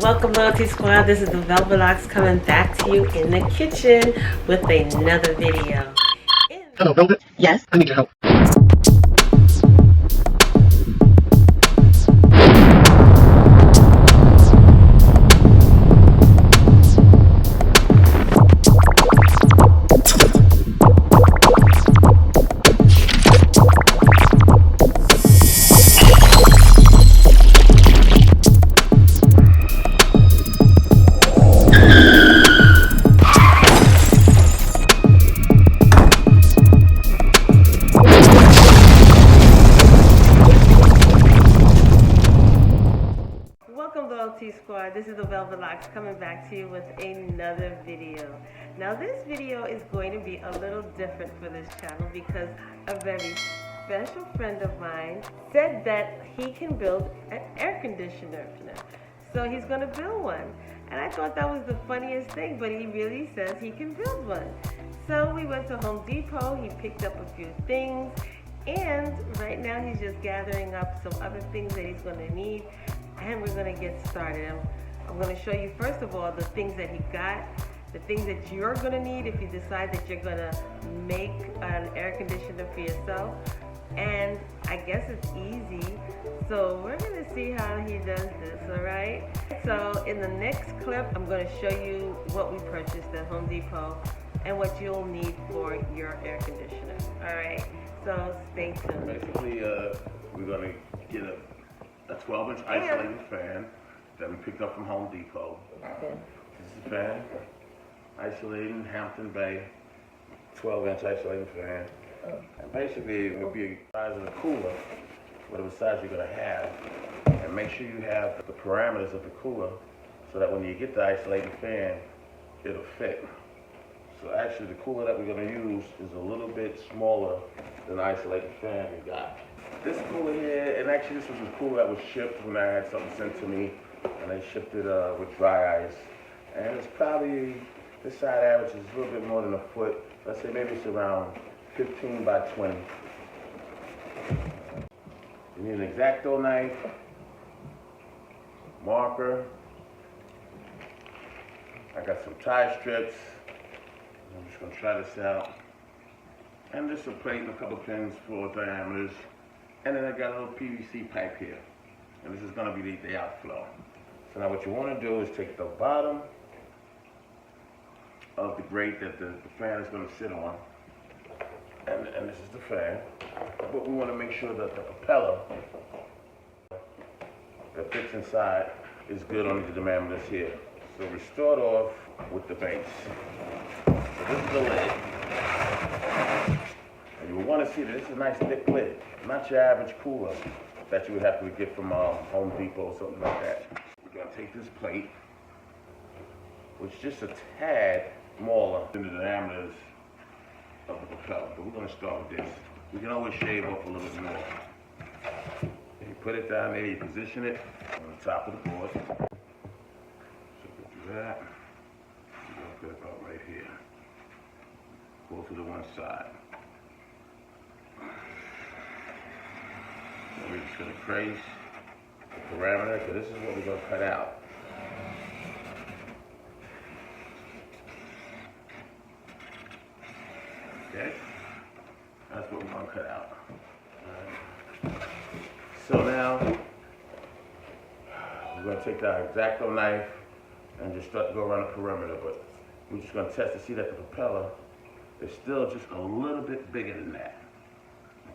Welcome, Loyalty Squad. This is the Velvet coming back to you in the kitchen with another video. Hello, Velvet. Yes? I need your help. Welcome, Loyalty Squad. This is the Velvet coming back to you with another video. Now, this video is going to be a little different for this channel because a very special friend of mine said that he can build an air conditioner. So he's going to build one. And I thought that was the funniest thing, but he really says he can build one. So we went to Home Depot, he picked up a few things, and right now he's just gathering up some other things that he's going to need, and we're going to get started. I'm going to show you first of all the things that he got, the things that you're going to need if you decide that you're going to make an air conditioner for yourself. And I guess it's easy, so we're going to see how he does this, alright? So in the next clip, I'm going to show you what we purchased at Home Depot and what you'll need for your air conditioner, alright? So stay tuned. Basically, we're going to get a 12-inch isolating fan that we picked up from Home Depot. Okay. This is a fan, isolating Hampton Bay, 12-inch isolating fan. And basically, it will be the size of the cooler, whatever size you're going to have. And make sure you have the parameters of the cooler so that when you get the isolating fan, it'll fit. So actually, the cooler that we're going to use is a little bit smaller than the isolating fan we got. This cooler here, and actually this was a cooler that was shipped when I had something sent to me, and they shipped it with dry ice. And it's probably, this side average is a little bit more than a foot. Let's say maybe it's around 15 by 20. You need an EXACTO knife, marker. I got some tie strips. I'm just gonna try this out. And just a plate and a couple pins for diameters. And then I got a little PVC pipe here. And this is gonna be the outflow. So now what you wanna do is take the bottom of the grate that the fan is gonna sit on. And this is the fan. But we wanna make sure that the propeller that fits inside is good on the diameters here. So we start off with the base. So this is the lid. And you will want to see that this is a nice thick lid, not your average cooler that you would have to get from Home Depot or something like that. We're going to take this plate, which is just a tad smaller than the diameters of the propeller. But we're going to start with this. We can always shave off a little bit more. And you put it down there, you position it on the top of the board. So we'll do that. We're going to put it about right here. Go to the one side. And we're just going to trace the parameter, because this is what we're going to cut out. Okay? That's what we're going to cut out. So now, we're going to take the EXACTO knife and just start to go around the perimeter, but we're just going to test to see that the propeller is still just a little bit bigger than that.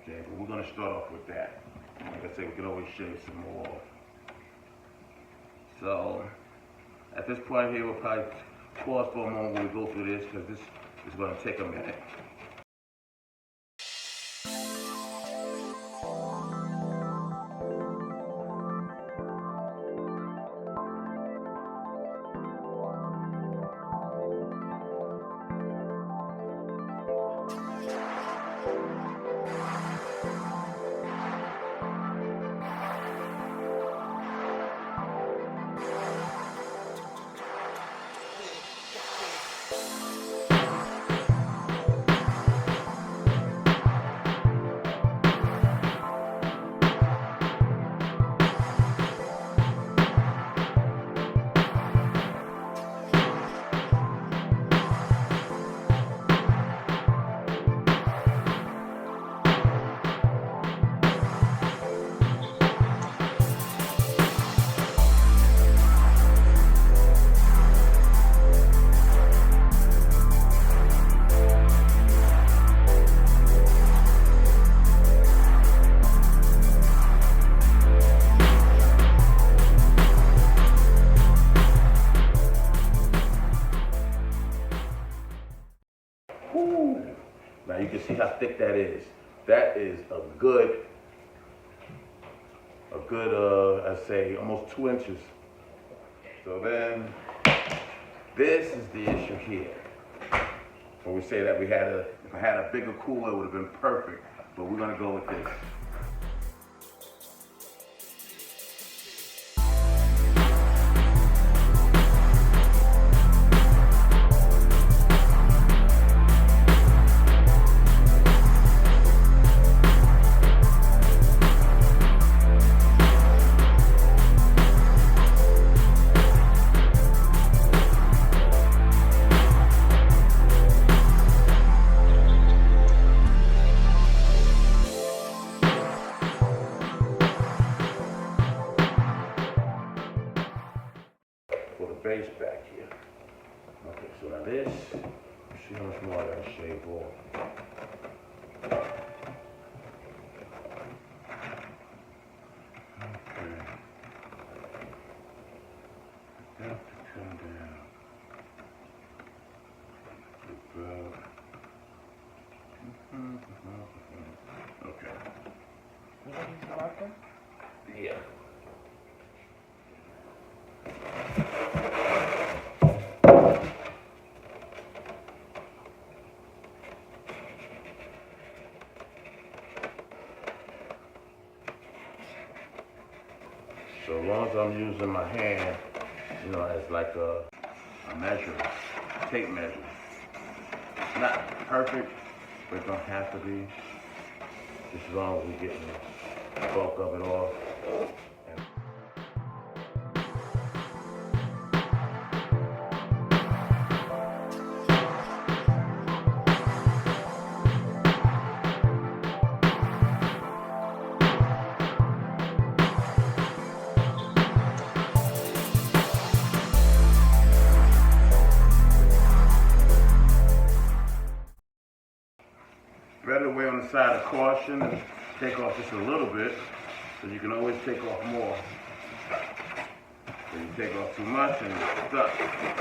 Okay, but we're going to start off with that. Like I said, we can always shave some more. So, at this point here, we'll probably pause for a moment when we go through this, because this is going to take a minute. can see how thick that is. That is a good, I'd say almost 2 inches. So then, this is the issue here. When we say that if I had a bigger cooler, it would have been perfect. But we're gonna go with this. Base back here. Okay, so now this, let's see how much more I gotta shave off. Okay. Have to come down. About. Okay. You gonna use the marker? Yeah. So as long as I'm using my hand, you know, as like a measure, tape measure. It's not perfect, but it don't have to be. Just as long as we're getting the bulk of it off. Better way on the side of caution is take off just a little bit, so you can always take off more. So you take off too much and you're stuck. Okay.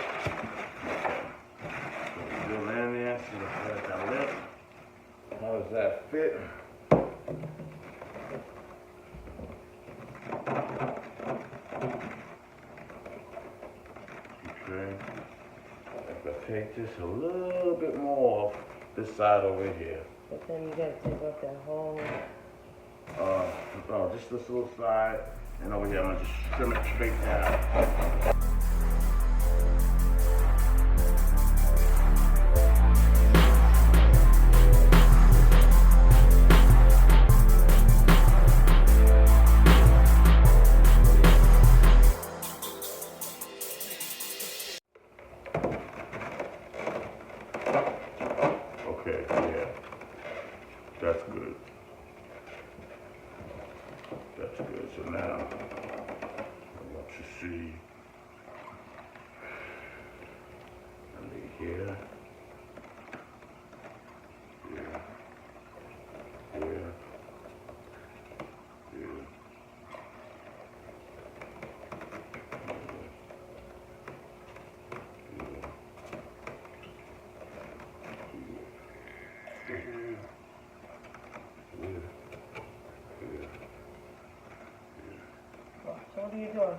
So we're still in there, see if that lip. How does that fit? Okay. If I take this a little bit more off this side over here. But then you gotta take off that whole... just this little side, and over here I'm gonna just trim it straight down. Okay, yeah, that's good. That's good. So now I want to see. I need here. Here. Here. Here. So what are you doing?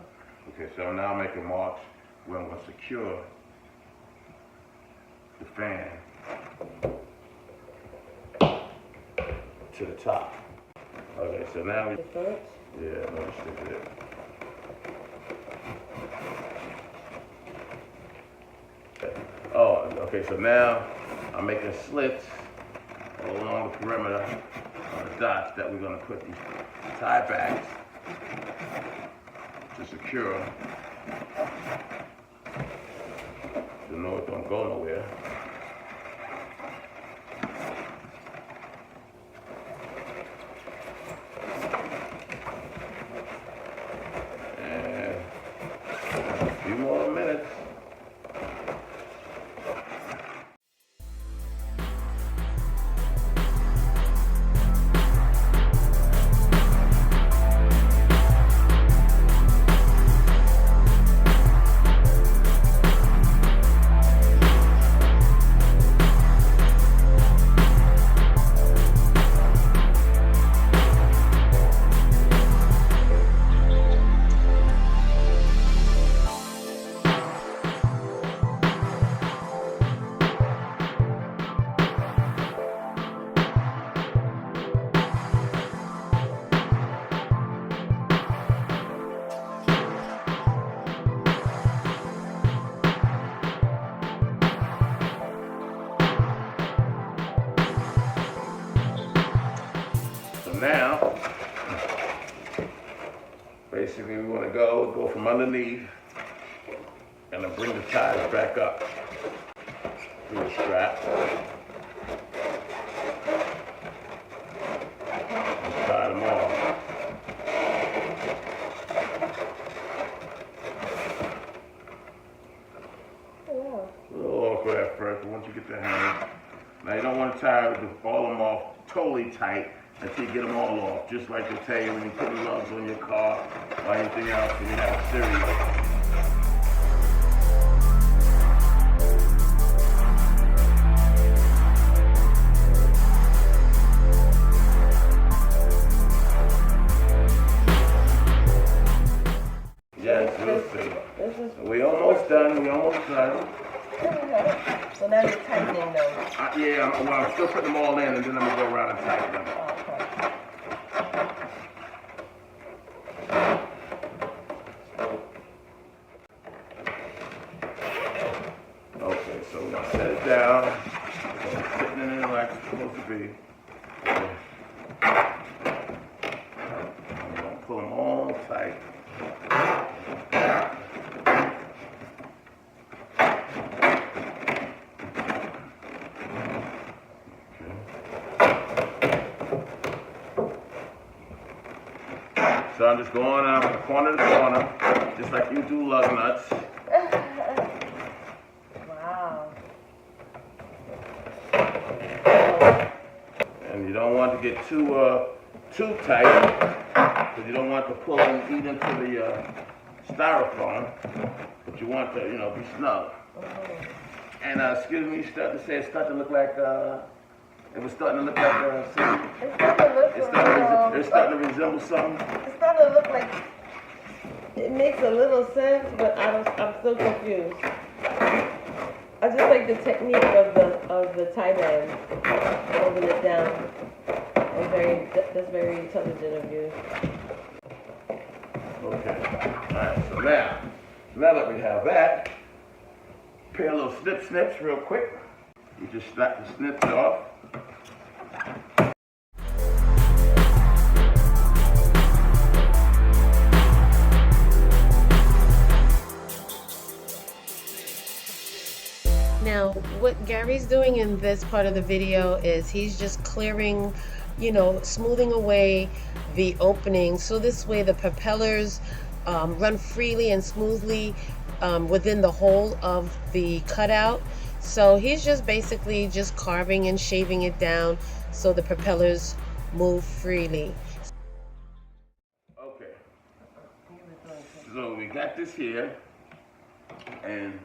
Okay, so now I'm making marks where I'm going to secure the fan to the top. Okay, so now we... Yeah, let me stick it in. Oh, okay, so now I'm making slits along the perimeter of the dots that we're going to put these tie backs to secure, to know it don't go nowhere. And a few more minutes. from underneath and then bring the ties back up through the strap. And tie them off. A little awkward at first, but once you get the hang. Now you don't want to tie all of them off totally tight until you get them all off. Just like they tell you when you put lugs on your car or anything else when you have a series. Yes, we'll see. We almost done. So now you're tightening those. Yeah, I'm still putting them all in, and then I'm going to go around and tighten them. Okay, so we're going to set it down. It's sitting in there like it's supposed to be. I'm going to pull them all tight. So I'm just going out from corner to corner, just like you do lug nuts. Wow. And you don't want to get too tight, because you don't want to pull and eat into the styrofoam, but you want to, be snug. And excuse me, it's starting to look like it was starting to look like it's starting to resemble something. It's starting to look like it makes a little sense, but I'm still confused. I just like the technique of the tie band, holding it down. That's very intelligent of you. Okay. All right. So now that we have that, pair a little snips real quick. You just snap the snips off. Now, what Gary's doing in this part of the video is he's just clearing, smoothing away the openings, so this way the propellers run freely and smoothly within the hole of the cutout. So he's just basically just carving and shaving it down so the propellers move freely. Okay. So we got this here, and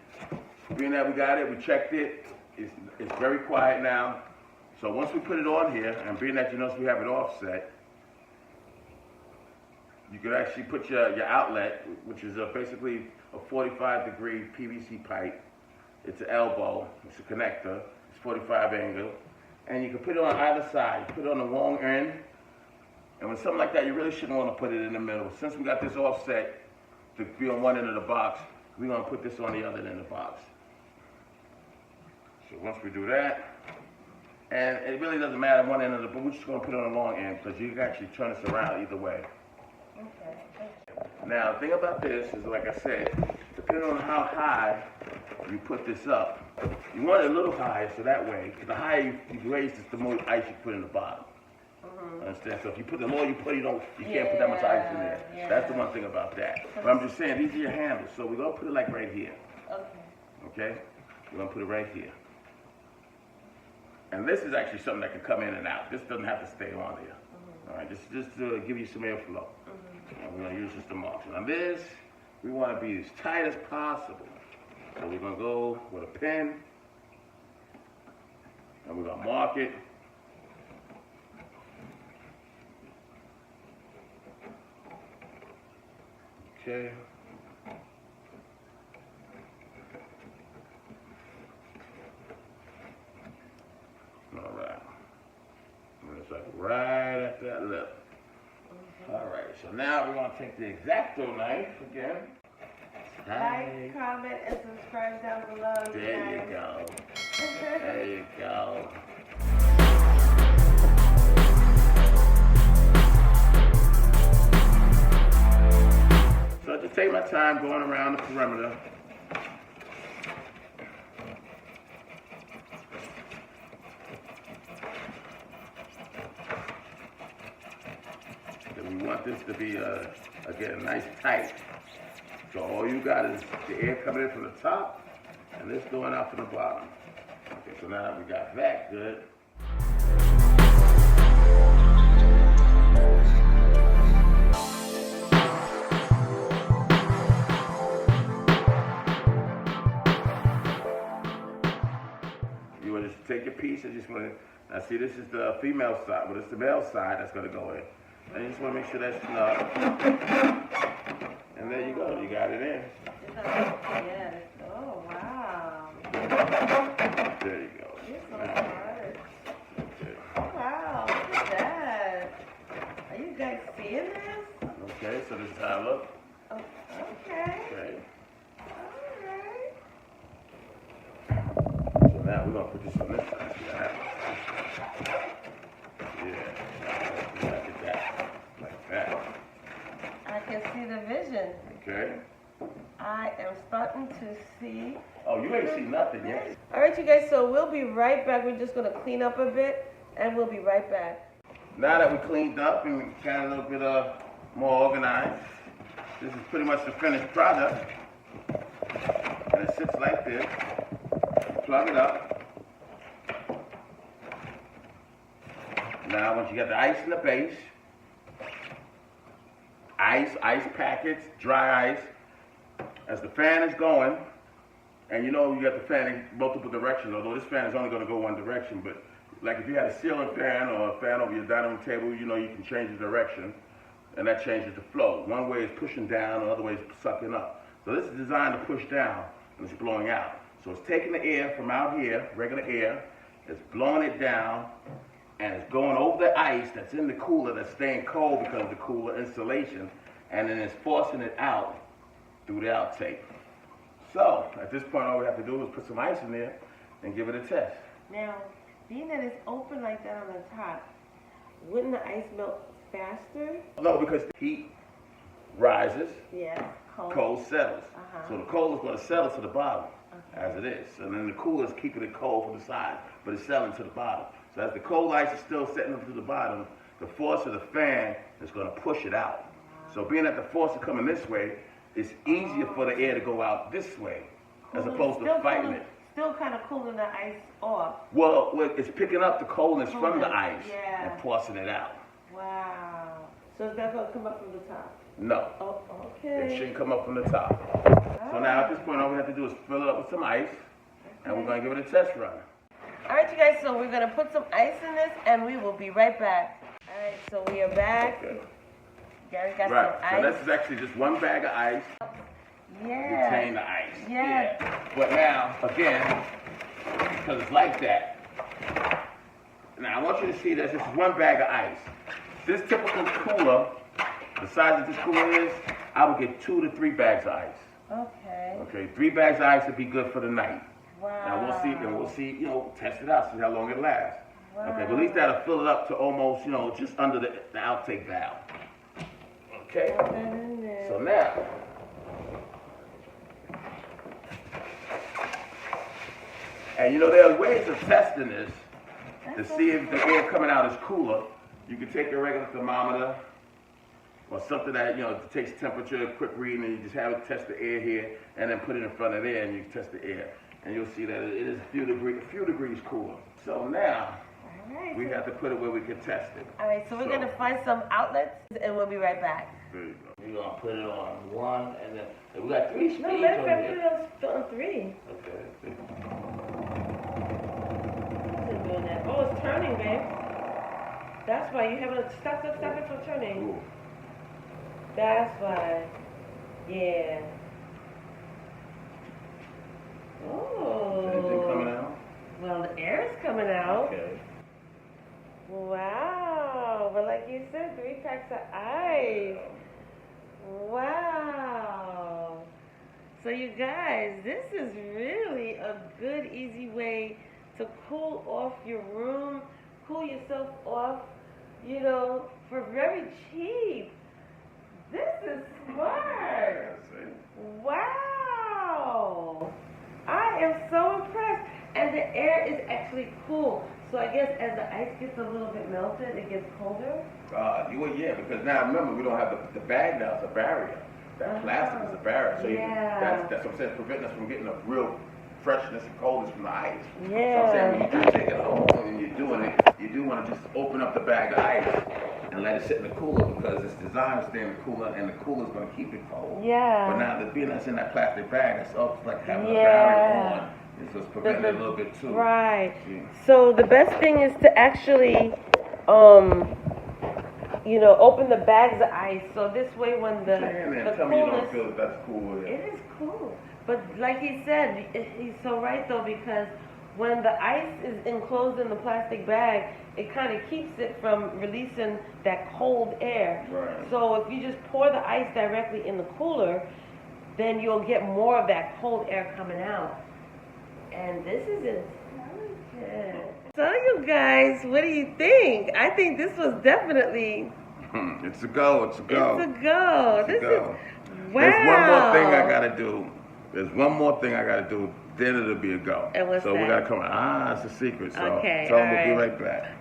being that we got it, we checked it, it's very quiet now. So once we put it on here, and being that you notice we have it offset, you could actually put your outlet, which is basically a 45-degree PVC pipe. It's an elbow, it's a connector, it's 45 angle, and you can put it on either side. You put it on the long end, and with something like that, you really shouldn't want to put it in the middle. Since we got this offset to be on one end of the box, we're going to put this on the other end of the box. So once we do that, and it really doesn't matter one end of the, but we're just going to put it on the long end because you can actually turn this around either way. Okay. Now, the thing about this is, like I said, depending on how high you put this up, you want it a little higher so that way, because the higher you raise this, the more ice you put in the bottom. Understand? So if you put the more you put, you can't put that much ice in there. Yeah. That's the one thing about that. But I'm just saying, these are your handles, so we're going to put it like right here. Okay? We're going to put it right here. And this is actually something that can come in and out. This doesn't have to stay on there. All right, just to give you some airflow. And we're going to use this to mark. Now this, we want to be as tight as possible. So we're going to go with a pen, and we're going to mark it. Okay. All right. And it's like right at that lip. All right, so now we're going to take the Exacto knife again. Like, comment, and subscribe down below. There you go. There you go. So just take my time going around the perimeter. And we want this to be, again, nice tight. So all you got is the air coming in from the top and this going out from the bottom. Okay, so now that we got that good. You want to just take your piece and just want to, now see this is the female side, but it's the male side that's going to go in. And you just want to make sure that's snug. And there you go, you got it in. Yes. Oh, wow. There you go. You're so smart. Okay. Oh, wow, look at that. Are you guys seeing this? Okay, so this is how it looks. Oh, okay. Okay. All right. So now we're going to put this on this side. See what happens. Yeah. Like that. Like that. I can see the vision. Okay. I am starting to see. Oh, you ain't seen nothing yet. All right, you guys, so we'll be right back. We're just going to clean up a bit, and we'll be right back. Now that we cleaned up and kind of a little bit more organized, this is pretty much the finished product. And it sits like this. You plug it up. Now, once you got the ice in the base, ice packets, dry ice. As the fan is going, and you know you got the fan in multiple directions, although this fan is only going to go one direction, but like if you had a ceiling fan or a fan over your dining room table, you know you can change the direction, and that changes the flow. One way is pushing down, the other way is sucking up. So this is designed to push down, and it's blowing out. So it's taking the air from out here, regular air, it's blowing it down, and it's going over the ice that's in the cooler that's staying cold because of the cooler insulation, and then it's forcing it out through the outtake. So, at this point, all we have to do is put some ice in there and give it a test. Now, being that it's open like that on the top, wouldn't the ice melt faster? No, because the heat rises, Yeah, cold settles. So the cold is going to settle to the bottom, as it is. And then the cooler is keeping it cold from the side, but it's settling to the bottom. So as the cold ice is still setting up to the bottom, the force of the fan is going to push it out. Wow. So being that the force is coming this way, it's easier for the air to go out this way, as opposed to fighting it. Still kind of cooling the ice off. Well, it's picking up the coldness from the ice and forcing it out. Wow. So is that going to come up from the top? No. Oh, okay. It shouldn't come up from the top. So now at this point, all we have to do is fill it up with some ice, and we're going to give it a test run. All right, you guys, so we're going to put some ice in this, and we will be right back. All right, so we are back. Okay. Gary got Right, some so ice. this is actually just one bag of ice. Yeah. Contain the ice. Yeah. But now, again, because it's like that, now I want you to see this. This is one bag of ice. This typical cooler, the size of this cooler is, I would get 2 to 3 bags of ice. Okay. Okay, 3 bags of ice would be good for the night. Wow. Now we'll see, you know, test it out, see how long it lasts. Wow. Okay, but at least that'll fill it up to almost, you know, just under the outtake valve. Okay? So now, and you know, there are ways of testing this to see if the air coming out is cooler. You can take a regular thermometer or something that, you know, takes temperature, quick reading, and you just have it test the air here, and then put it in front of there, and you test the air. And you'll see that it is a few degrees cooler. So now, we have to put it where we can test it. All right, so we're going to find some outlets, and we'll be right back. There you go. We're going to put it on 1, and then we got 3 speeds No, on matter of fact, here. put it on 3. Okay. Isn't doing that. Oh, it's turning, babe. That's why you haven't stop it from turning. Ooh. That's why. Yeah. Oh. Is anything coming out? Well, the air is coming out. Okay. Wow. But like you said, 3 packs of ice. Wow. So you guys, this is really a good, easy way to cool off your room, cool yourself off, you know, for very cheap. This is smart. Wow. I am so impressed. And the air is actually cool. So I guess as the ice gets a little bit melted, it gets colder? Yeah, because now remember, we don't have the bag now, it's a barrier. That plastic is a barrier. So that's what I'm saying, preventing us from getting a real freshness and coldness from the ice. Yeah. So I'm saying when you do take it home and you're doing it, you do want to just open up the bag of ice and let it sit in the cooler because it's designed to stay in the cooler and the cooler's going to keep it cold. Yeah. But now being that's in that plastic bag, it's almost like having a barrier on. It's just preventing it a little bit too. Right. Yeah. So the best thing is to actually, open the bags of ice. So this way when the tell me you don't feel that's cool. It is cool. But like he said, he's so right though, because when the ice is enclosed in the plastic bag, it kind of keeps it from releasing that cold air. Right. So if you just pour the ice directly in the cooler, then you'll get more of that cold air coming out. And this is intelligent. So you guys, what do you think? I think this was definitely... It's a go, it's a go. It's a go. It's a go. Wow. There's one more thing I gotta do. Then it'll be a go. And what's so that? we gotta come on. It's a secret. So Okay, tell all them we'll be right. right back.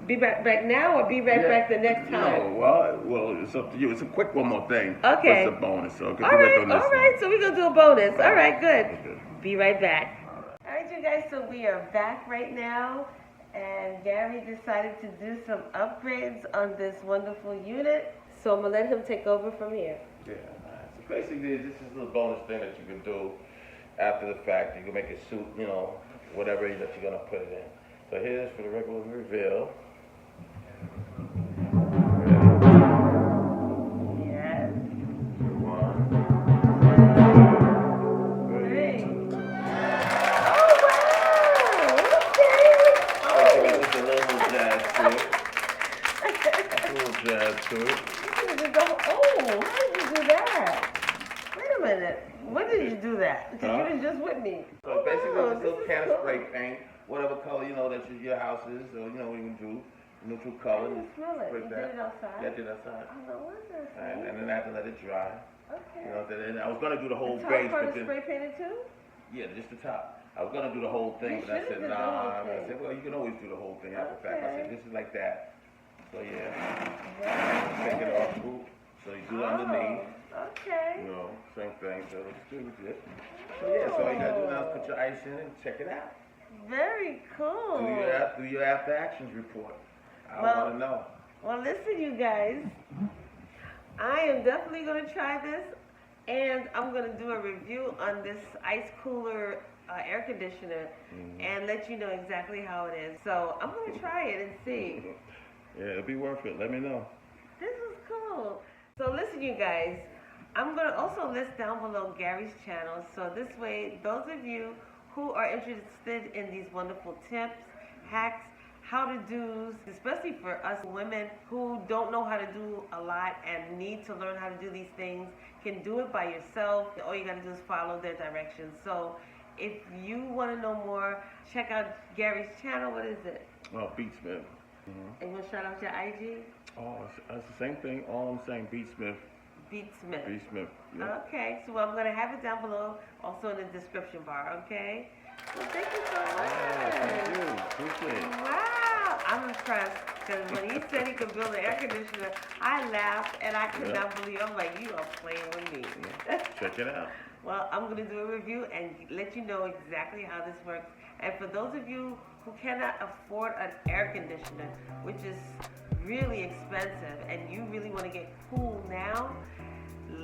Be back now or be right back the next time? No, well, it's up to you. It's a quick one more thing. Okay. It's a bonus. So All right. So we're going to do a bonus. All right, good. Okay. Be right back. All right, you guys, so we are back right now. And Gary decided to do some upgrades on this wonderful unit. So I'm going to let him take over from here. Yeah. So basically, this is a little bonus thing that you can do after the fact. You can make it suit, whatever that you're going to put it in. So here's for the regular reveal. Yes. 1, 3. 3. Oh, wow. Okay. It's a little jazz to it. A little jazz to it. Oh, how did you do that? Wait a minute. When did you do that? Because you were just with me. So basically, it's a little can of spray paint, whatever color that your house is, or you can do neutral color. I can smell it. Spray You that. did it outside? Yeah, I did it outside. Oh, no wonder. And then I have to let it dry. Okay. Then I was gonna do the whole The base, top part but is then spray painted too? yeah, just the top. I was gonna do the whole thing, You but I should've said did the nah. whole I thing. said, well, you can always do the whole thing after the fact. I said this is like that. So yeah, take it off. Ooh. So you do it underneath. Okay. Same thing. So let's do it. So yeah, so all you gotta do now is put your ice in and check it out. Very cool. Do your after actions report. I want to know. Well, listen, you guys. I am definitely going to try this, and I'm going to do a review on this ice cooler air conditioner and let you know exactly how it is. So I'm going to try it and see. Yeah, it'll be worth it. Let me know. This is cool. So listen, you guys. I'm going to also list down below Gary's channel. So this way, those of you who are interested in these wonderful tips, hacks, how-to-dos, especially for us women who don't know how to do a lot and need to learn how to do these things, can do it by yourself. All you got to do is follow their directions. So if you want to know more, check out Gary's channel. What is it? Oh, Beatsmith. And you want to shout out your IG? Oh, it's the same thing. All I'm saying, Beatsmith. Beatsmith. Beatsmith. Yeah. Okay, so I'm going to have it down below, also in the description bar, okay? Well, thank you so much. Thank you. Appreciate it. Wow, I'm impressed, because when he said he could build an air conditioner, I laughed, and I could not believe it. I'm like, you are playing with me. Check it out. Well, I'm going to do a review and let you know exactly how this works. And for those of you who cannot afford an air conditioner, which is really expensive, and you really want to get cool now,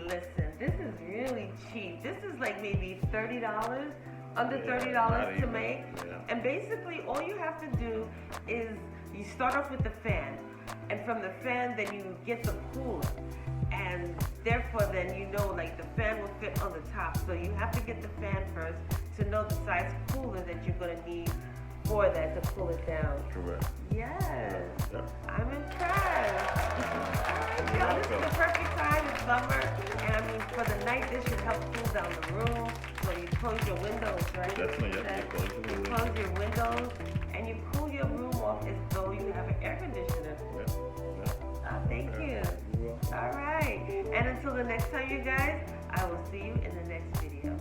listen, this is really cheap. This is like maybe $30, under $30 to make. Yeah. And basically, all you have to do is you start off with the fan. And from the fan, then you get the cooler. And therefore, then like the fan will fit on the top. So you have to get the fan first to know the size cooler that you're going to need for that to cool it down. Correct. Yes. Yeah. I'm impressed. Y'all, this is the perfect time. It's summer. And I mean, for the night, this should help cool down the room. So you close your windows, right? Definitely, yeah. You close your windows and you cool your room off as though you have an air conditioner. Yeah. Thank you. All right. And until the next time, you guys, I will see you in the next video.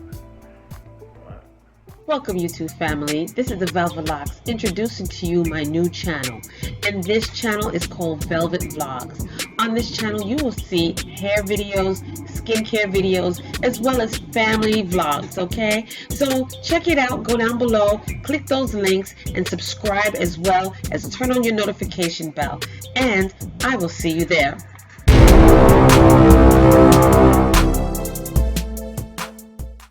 Welcome YouTube family, this is the Velvet Locks introducing to you my new channel, and this channel is called Velvet Vlogs. On this channel you will see hair videos, skincare videos, as well as family vlogs, okay? So check it out, go down below, click those links, and subscribe as well as turn on your notification bell, and I will see you there.